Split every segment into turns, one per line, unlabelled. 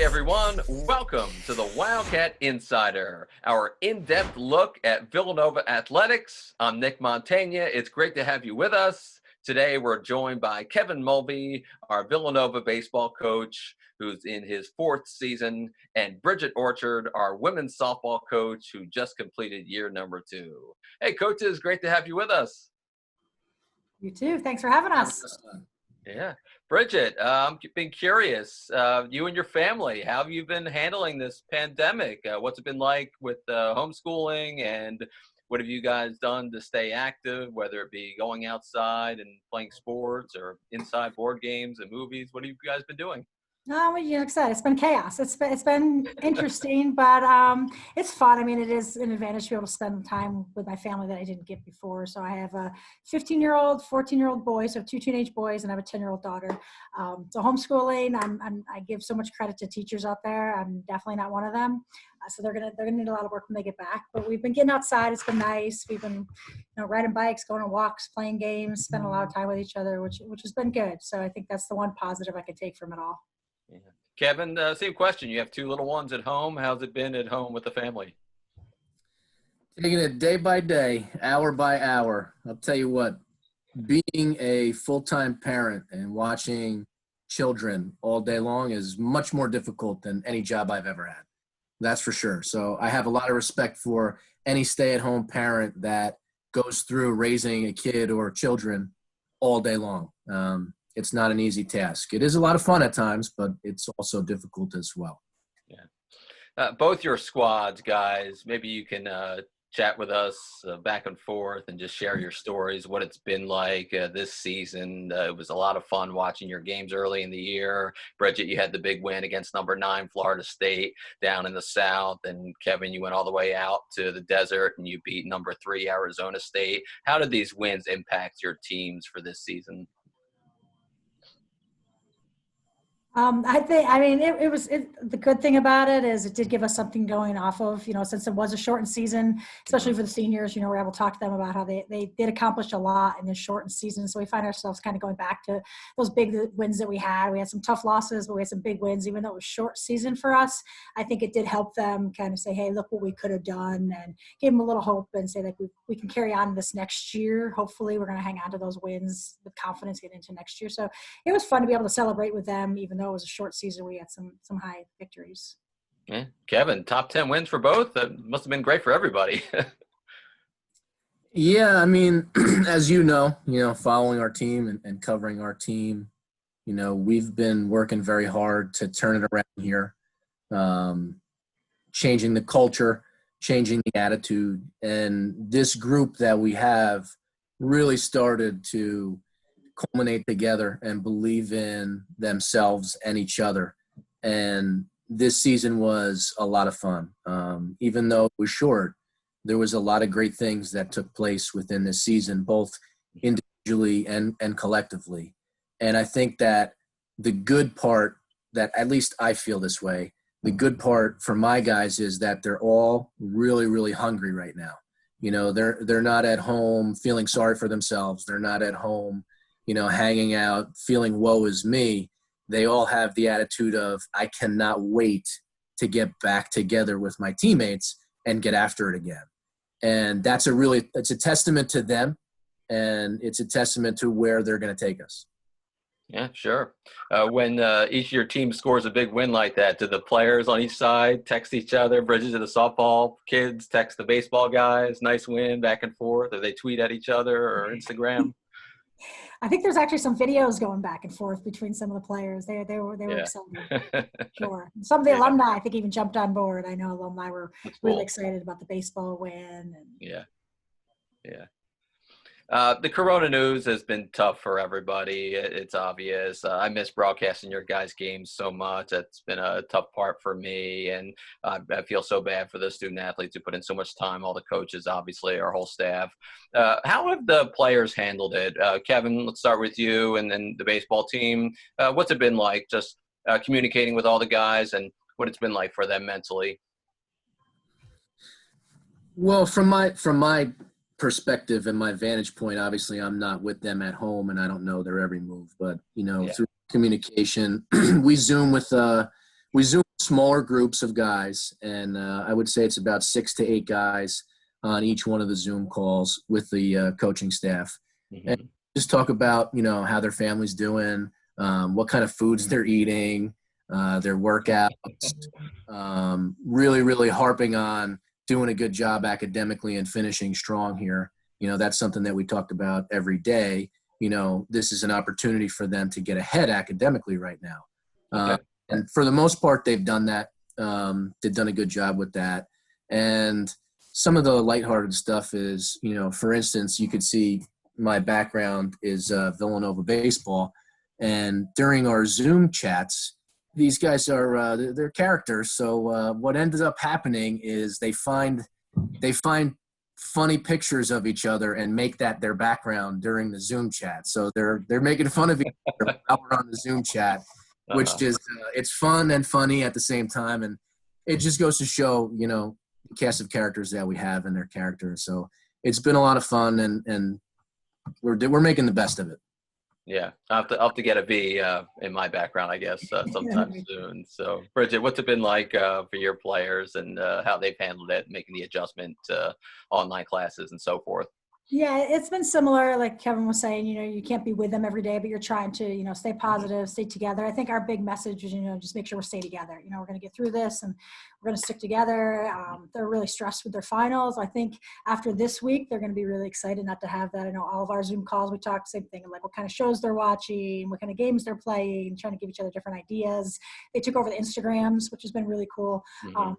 everyone. Welcome to the Wildcat Insider, our in-depth look at Villanova athletics. I'm Nick Montaigne. It's great to have you with us. Today, we're joined by Kevin Mulvey, our Villanova baseball coach, who's in his fourth season, and Bridget Orchard, our women's softball coach, who just completed year number 2. Hey, coaches, great to have you with us.
You too. Thanks for having us.
Yeah. Bridget, I'm been curious, you and your family, how have you been handling this pandemic? What's it been like with homeschooling, and what have you guys done to stay active, whether it be going outside and playing sports or inside board games and movies? What have you guys been doing?
Well, like I said, it's been chaos. It's been interesting, but it's fun. I mean, it is an advantage to be able to spend time with my family that I didn't get before. So I have a 15-year-old, 14-year-old boy, so 2 teenage boys, and I have a 10-year-old daughter. So homeschooling, I give so much credit to teachers out there. I'm definitely not one of them. So they're gonna need a lot of work when they get back. But we've been getting outside. It's been nice. We've been, riding bikes, going on walks, playing games, spending a lot of time with each other, which has been good. So I think that's the one positive I could take from it all.
Yeah. Kevin, same question. You have 2 little ones at home. How's it been at home with the family?
Taking it day by day, hour by hour. I'll tell you what, being a full-time parent and watching children all day long is much more difficult than any job I've ever had. That's for sure. So I have a lot of respect for any stay-at-home parent that goes through raising a kid or children all day long. It's not an easy task. It is a lot of fun at times, but it's also difficult as well.
Yeah. Both your squads, guys, maybe you can chat with us back and forth and just share your stories, what it's been like this season. It was a lot of fun watching your games early in the year. Bridget, you had the big win against number 9 Florida State down in the South. And Kevin, you went all the way out to the desert and you beat number 3 Arizona State. How did these wins impact your teams for this season?
The good thing about it is it did give us something going off of, since it was a shortened season, especially for the seniors, we're able to talk to them about how they did accomplish a lot in this shortened season. So we find ourselves kind of going back to those big wins that we had. We had some tough losses, but we had some big wins, even though it was short season for us. I think it did help them kind of say, hey, look what we could have done, and give them a little hope and say that we can carry on this next year. Hopefully we're going to hang on to those wins with confidence getting into next year. So it was fun to be able to celebrate with them, even though it was a short season. We had some high victories.
Yeah. Kevin, top 10 wins for both. That must have been great for everybody.
Yeah, I mean, as you know, following our team and covering our team, we've been working very hard to turn it around here, changing the culture, changing the attitude. And this group that we have really started to culminate together and believe in themselves and each other. And this season was a lot of fun. Even though it was short, there was a lot of great things that took place within this season, both individually and collectively. And I think that the good part, that at least I feel this way, the good part for my guys is that they're all really, really hungry right now. They're not at home feeling sorry for themselves. They're not at home hanging out, feeling woe is me. They all have the attitude of, I cannot wait to get back together with my teammates and get after it again. And it's a testament to them, and it's a testament to where they're going to take us.
Yeah, sure. When each of your team scores a big win like that, do the players on each side text each other? Bridget, to the softball kids text the baseball guys, nice win, back and forth? Or they tweet at each other or Instagram?
I think there's actually some videos going back and forth between some of the players. They were excited. Sure. Some of the alumni, I think, even jumped on board. I know alumni were really excited about the baseball win.
Yeah. The Corona news has been tough for everybody. It's obvious. I miss broadcasting your guys' games so much. That's been a tough part for me, and I feel so bad for the student athletes who put in so much time, all the coaches, obviously, our whole staff. How have the players handled it? Kevin, let's start with you, and then the baseball team. What's it been like just communicating with all the guys, and what it's been like for them mentally?
Well, from my perspective and my vantage point, obviously I'm not with them at home and I don't know their every move, but through communication, we Zoom with we Zoom smaller groups of guys, and I would say it's about 6 to 8 guys on each one of the Zoom calls with the coaching staff. And
Mm-hmm.
just talk about, how their family's doing, what kind of foods they're eating, their workouts, really, really harping on doing a good job academically and finishing strong here. That's something that we talked about every day. This is an opportunity for them to get ahead academically right now.
Okay.
And for the most part, they've done that. They've done a good job with that. And some of the lighthearted stuff is, for instance, you could see my background is Villanova baseball. And during our Zoom chats, these guys are they're characters. So what ended up happening is they find funny pictures of each other and make that their background during the Zoom chat. So they're making fun of each other while we're on the Zoom chat, which is it's fun and funny at the same time. And it just goes to show, the cast of characters that we have and their characters. So it's been a lot of fun, and we're making the best of it.
Yeah, I'll have to get a V in my background, I guess, sometime soon. So, Bridget, what's it been like for your players and how they've handled it, making the adjustment to online classes and so forth?
Yeah, it's been similar. Like Kevin was saying, you can't be with them every day, but you're trying to, stay positive, stay together. I think our big message is, just make sure we stay together. We're going to get through this and we're going to stick together. They're really stressed with their finals. I think after this week, they're going to be really excited not to have that. I know all of our Zoom calls, we talk same thing, like what kind of shows they're watching, what kind of games they're playing, trying to give each other different ideas. They took over the Instagrams, which has been really cool.
Mm-hmm.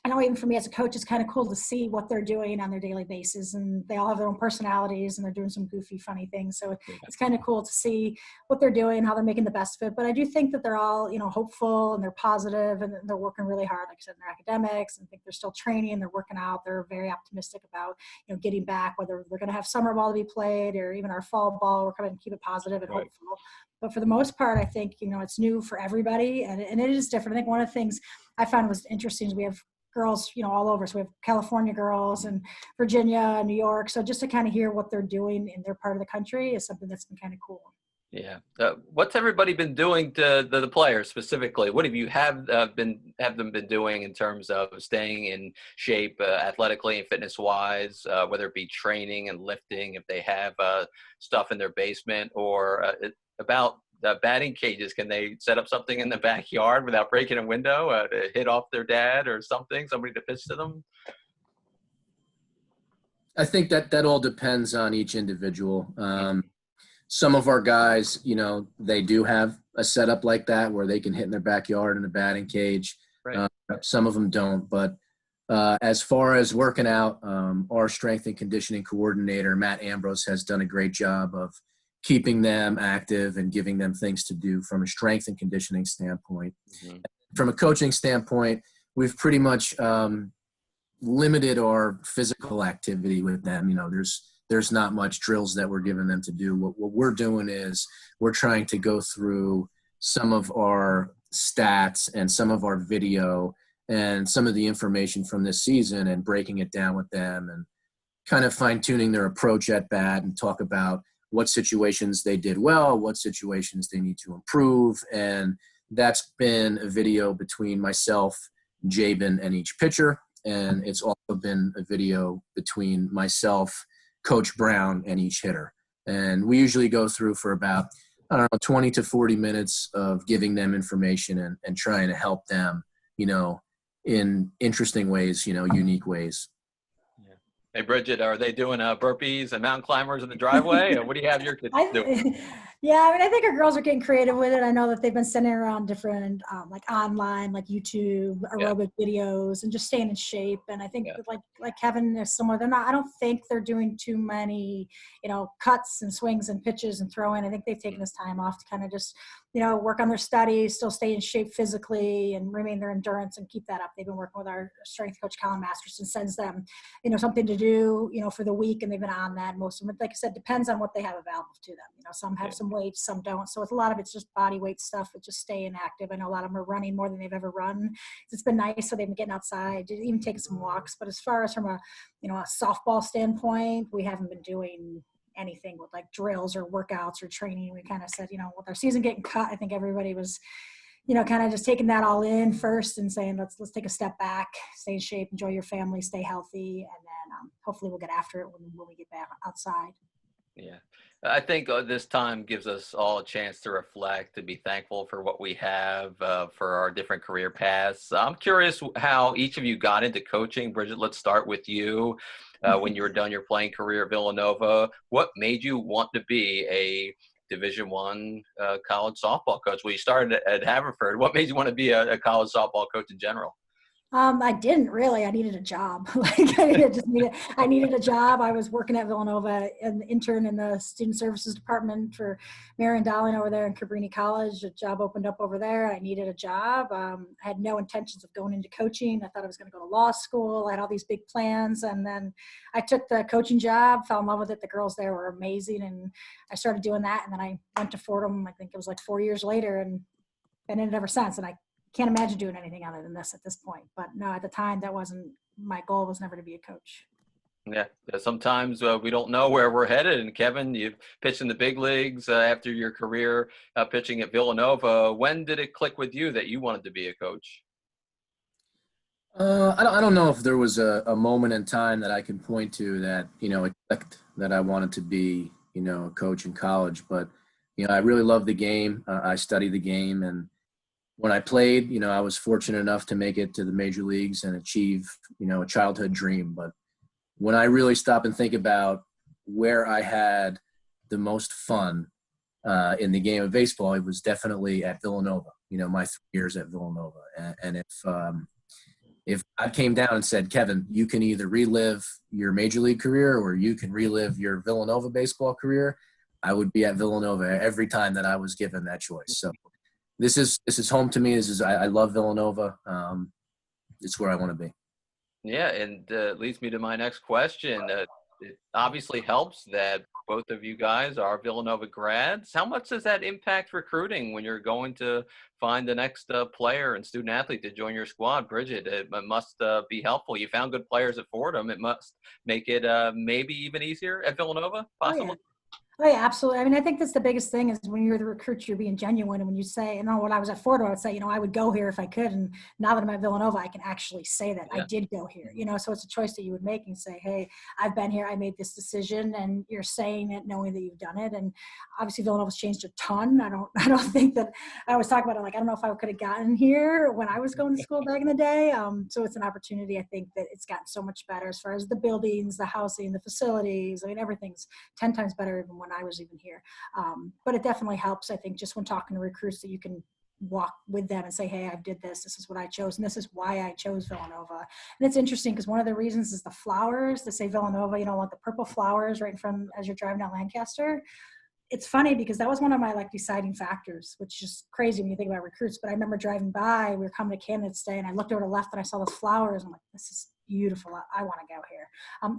I know even for me as a coach, it's kind of cool to see what they're doing on their daily basis, and they all have their own personalities and they're doing some goofy, funny things. So it's kind of cool to see what they're doing, how they're making the best of it. But I do think that they're all, hopeful and they're positive and they're working really hard, like I said, in their academics, and I think they're still training, they're working out. They're very optimistic about, getting back, whether they're going to have summer ball to be played or even our fall ball. We're going to keep it positive and hopeful. But for the most part, I think, it's new for everybody and it is different. I think one of the things I found was interesting is we have girls, all over. So we have California girls and Virginia, New York. So just to kind of hear what they're doing in their part of the country is something that's been kind of cool.
Yeah. What's everybody been doing to the players specifically? What have you have them been doing in terms of staying in shape athletically and fitness wise, whether it be training and lifting, if they have stuff in their basement, or about batting cages? Can they set up something in the backyard without breaking a window to hit off their dad or something, somebody to pitch to them?
I think that all depends on each individual. Some of our guys, they do have a setup like that where they can hit in their backyard in a batting cage.
Right.
Some of them don't. But as far as working out, our strength and conditioning coordinator, Matt Ambrose, has done a great job of keeping them active and giving them things to do from a strength and conditioning standpoint. Mm-hmm. From a coaching standpoint, we've pretty much limited our physical activity with them. There's not much drills that we're giving them to do. What we're doing is we're trying to go through some of our stats and some of our video and some of the information from this season and breaking it down with them and kind of fine-tuning their approach at bat and talk about what situations they did well, what situations they need to improve. And that's been a video between myself, Jabin, and each pitcher. And it's also been a video between myself, Coach Brown, and each hitter. And we usually go through for about, 20 to 40 minutes of giving them information and trying to help them, in interesting ways, unique ways.
Hey, Bridget, are they doing burpees and mountain climbers in the driveway? What do you have your kids doing?
Yeah, I think our girls are getting creative with it. I know that they've been sending around different, like online, like YouTube aerobic videos, and just staying in shape. And I think like Kevin is somewhere, I don't think they're doing too many, cuts and swings and pitches and throwing. I think they've taken this time off to kind of just, work on their studies, still stay in shape physically and remain their endurance and keep that up. They've been working with our strength coach, Colin Masterson, sends them, something to do, for the week. And they've been on that. Most of them, like I said, depends on what they have available to them. Some have some weights, some don't. So it's a lot of it's just body weight stuff, but just staying active. I know a lot of them are running more than they've ever run. It's been nice. So they've been getting outside, even taking some walks. But as far as from a softball standpoint, we haven't been doing anything with like drills or workouts or training. We kind of said, with our season getting cut, I think everybody was, kind of just taking that all in first and saying, let's take a step back, stay in shape, enjoy your family, stay healthy. And then hopefully we'll get after it when we get back outside.
Yeah. I think this time gives us all a chance to reflect, to be thankful for what we have, for our different career paths. I'm curious how each of you got into coaching. Bridget, let's start with you. When you were done your playing career at Villanova, what made you want to be a Division I college softball coach? Well, you started at Haverford. What made you want to be a college softball coach in general?
I didn't really. I needed a job. I needed a job. I was working at Villanova, an intern in the student services department for Marion Dowling over there in Cabrini College. A job opened up over there. I needed a job. I had no intentions of going into coaching. I thought I was going to go to law school. I had all these big plans, and then I took the coaching job, fell in love with it. The girls there were amazing, and I started doing that. And then I went to Fordham. I think it was like 4 years later, and been in it ever since. And I can't imagine doing anything other than this at this point. But no, at the time, that wasn't my goal. Was never to be a coach.
Yeah, sometimes we don't know where we're headed. And Kevin, you've pitched in the big leagues after your career pitching at Villanova. When did it click with you that you wanted to be a coach?
I don't know if there was a moment in time that I can point to that, it clicked that I wanted to be, a coach in college. But, I really love the game. I study the game. And when I played, I was fortunate enough to make it to the major leagues and achieve, a childhood dream. But when I really stop and think about where I had the most fun in the game of baseball, it was definitely at Villanova, my 3 years at Villanova. And if I came down and said, Kevin, you can either relive your major league career or you can relive your Villanova baseball career, I would be at Villanova every time that I was given that choice. So this is home to me. I love Villanova. It's where I want to be.
Yeah, and leads me to my next question. It obviously helps that both of you guys are Villanova grads. How much does that impact recruiting when you're going to find the next player and student athlete to join your squad? Bridget, it must be helpful. You found good players at Fordham. It must make it maybe even easier at Villanova, possibly?
Oh, yeah. Oh, yeah, absolutely. I mean, I think that's the biggest thing is when you're the recruit, you're being genuine. And when you say, when I was at Fordham, I would say, I would go here if I could. And now that I'm at Villanova, I can actually say that I did go here, so it's a choice that you would make and say, hey, I've been here. I made this decision, and you're saying it knowing that you've done it. And obviously Villanova's changed a ton. I don't think that I always talk about it. Like, I don't know if I could have gotten here when I was going to school back in the day. So it's an opportunity. I think that it's gotten so much better as far as the buildings, the housing, the facilities. I mean, everything's 10 times better than when I was even here. But it definitely helps, I think, just when talking to recruits that you can walk with them and say, hey, I did this. This is what I chose. And this is why I chose Villanova. And it's interesting because one of the reasons is the flowers. They say Villanova, want the purple flowers right in front as you're driving down Lancaster. It's funny because that was one of my deciding factors, which is crazy when you think about recruits. But I remember driving by, we were coming to Candidates Day, and I looked over to the left and I saw those flowers. I'm like, this is beautiful. I want to go here.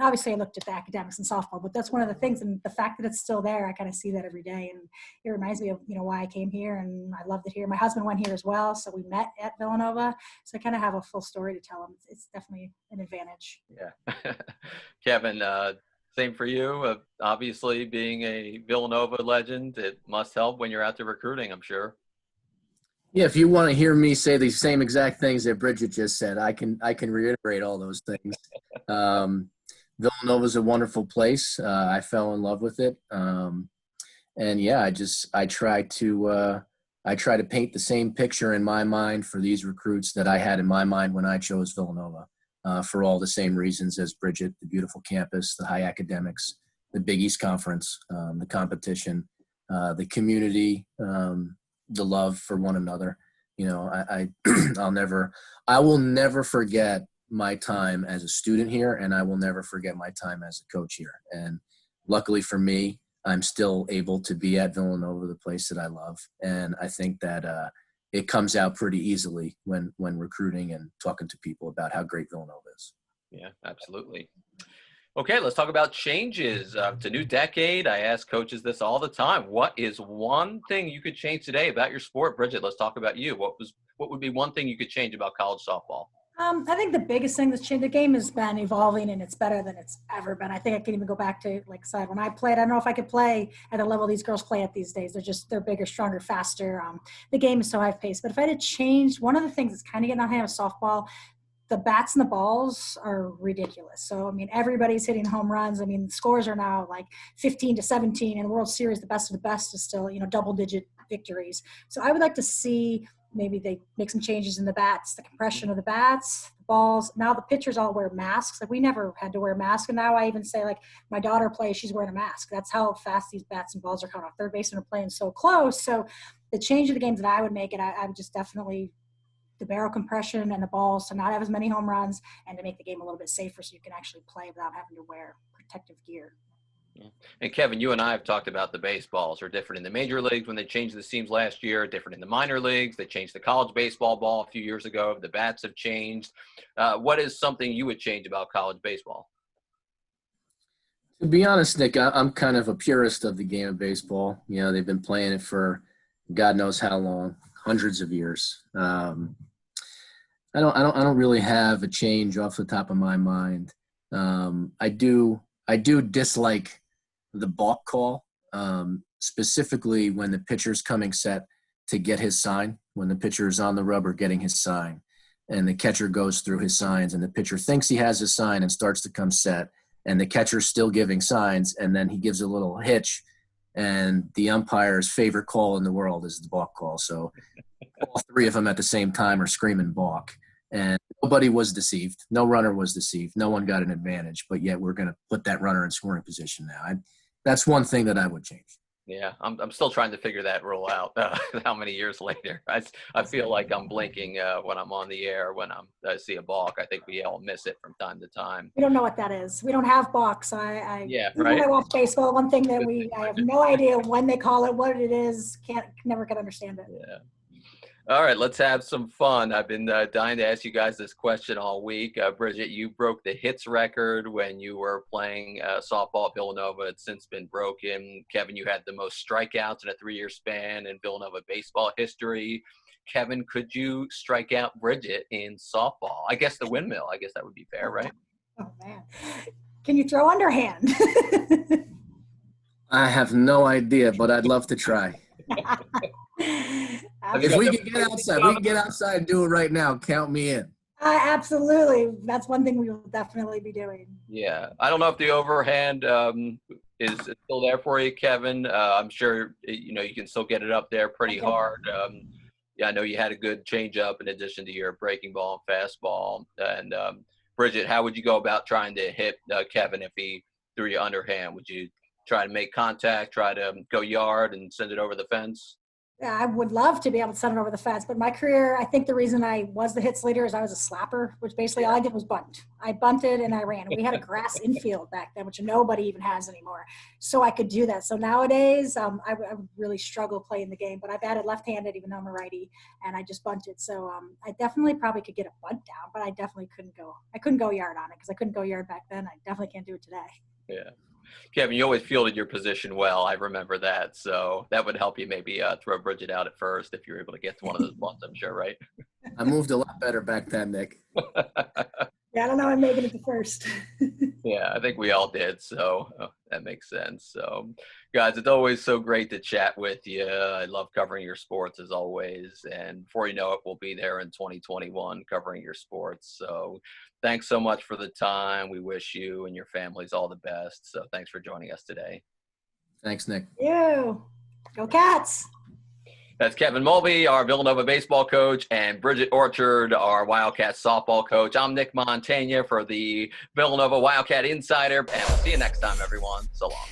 Obviously, I looked at the academics and softball, but that's one of the things. And the fact that it's still there, I kind of see that every day. And it reminds me of, why I came here, and I loved it here. My husband went here as well, so we met at Villanova. So I kind of have a full story to tell him. It's definitely an advantage.
Yeah. Kevin, same for you. Obviously, being a Villanova legend, it must help when you're out there recruiting, I'm sure.
Yeah, if you want to hear me say the same exact things that Bridget just said, I can reiterate all those things. Villanova is a wonderful place. I fell in love with it, and yeah, I try to paint the same picture in my mind for these recruits that I had in my mind when I chose Villanova, for all the same reasons as Bridget: the beautiful campus, the high academics, the Big East Conference, the competition, the community. The love for one another. I will never forget my time as a student here, and I will never forget my time as a coach here. And luckily for me, I'm still able to be at Villanova, the place that I love. And I think that it comes out pretty easily when recruiting and talking to people about how great Villanova is.
Yeah, absolutely. Okay, let's talk about changes. It's a new decade. I ask coaches this all the time. What is one thing you could change today about your sport? Bridget, let's talk about you. What would be one thing you could change about college softball?
I think the biggest thing that's changed, the game has been evolving and it's better than it's ever been. I think I can even go back to, like I said, when I played, I don't know if I could play at the level these girls play at these days. They're bigger, stronger, faster. The game is so high paced. But if I had to change, one of the things that's kind of getting on hand with softball, the bats and the balls are ridiculous. So, I mean, everybody's hitting home runs. I mean, the scores are now like 15-17, and the World Series, the best of the best is still, double digit victories. So I would like to see maybe they make some changes in the bats, the compression of the bats, the balls. Now the pitchers all wear masks. Like, we never had to wear masks. And now I even say, like, my daughter plays, she's wearing a mask. That's how fast these bats and balls are coming off. Third basemen are playing so close. So the change of the games that I would make it, I would just definitely the barrel compression and the balls to not have as many home runs and to make the game a little bit safer so you can actually play without having to wear protective gear.
Yeah. And Kevin, you and I have talked about the baseballs are different in the major leagues when they changed the seams last year, different in the minor leagues. They changed the college baseball ball a few years ago. The bats have changed. What is something you would change about college baseball?
To be honest, Nick, I'm kind of a purist of the game of baseball. They've been playing it for God knows how long, hundreds of years. I don't really have a change off the top of my mind. I do dislike the balk call, specifically when the pitcher's coming set to get his sign, when the pitcher is on the rubber getting his sign, and the catcher goes through his signs, and the pitcher thinks he has his sign and starts to come set, and the catcher's still giving signs, and then he gives a little hitch, and the umpire's favorite call in the world is the balk call. So all three of them at the same time are screaming balk. And nobody was deceived. No runner was deceived. No one got an advantage. But yet we're going to put that runner in scoring position now. That's one thing that I would change.
Yeah, I'm still trying to figure that rule out. How many years later? I feel like I'm blinking when I'm on the air when I see a balk. I think we all miss it from time to time.
We don't know what that is. We don't have balks.
Yeah,
when
right.
I watch baseball, one thing that I have no idea when they call it, what it is. Never can understand it.
Yeah. All right, let's have some fun. I've been dying to ask you guys this question all week. Bridget, you broke the hits record when you were playing softball at Villanova. It's since been broken. Kevin, you had the most strikeouts in a 3-year span in Villanova baseball history. Kevin, could you strike out Bridget in softball? I guess the windmill. I guess that would be fair, right?
Oh, man. Can you throw underhand?
I have no idea, but I'd love to try. If we can get outside and do it right now, count me in.
Absolutely. That's one thing we will definitely be doing.
Yeah. I don't know if the overhand is still there for you, Kevin. I'm sure, you can still get it up there pretty hard. Yeah, I know you had a good changeup in addition to your breaking ball and fastball. And Bridget, how would you go about trying to hit Kevin if he threw you underhand? Would you try to make contact, try to go yard and send it over the fence?
Yeah, I would love to be able to send it over the fence, but my career, I think the reason I was the hits leader is I was a slapper, which basically all I did was bunt. I bunted and I ran. We had a grass infield back then, which nobody even has anymore. So I could do that. So nowadays, I would really struggle playing the game, but I batted left-handed even though I'm a righty, and I just bunted. So I definitely probably could get a bunt down, but I definitely couldn't go yard on it because I couldn't go yard back then. I definitely can't do it today.
Yeah. Kevin, you always fielded your position well. I remember that. So that would help you maybe throw Bridget out at first if you're able to get to one of those bunts, I'm sure, right?
I moved a lot better back then, Nick.
Yeah, I don't know. I'm making it to first.
Yeah, I think we all did. So that makes sense. So, guys, it's always so great to chat with you. I love covering your sports as always. And before you know it, we'll be there in 2021 covering your sports. So thanks so much for the time. We wish you and your families all the best. So thanks for joining us today.
Thanks, Nick.
You. Go Cats.
That's Kevin Mulvey, our Villanova baseball coach, and Bridget Orchard, our Wildcat softball coach. I'm Nick Montagna for the Villanova Wildcat Insider, and we'll see you next time, everyone. So long.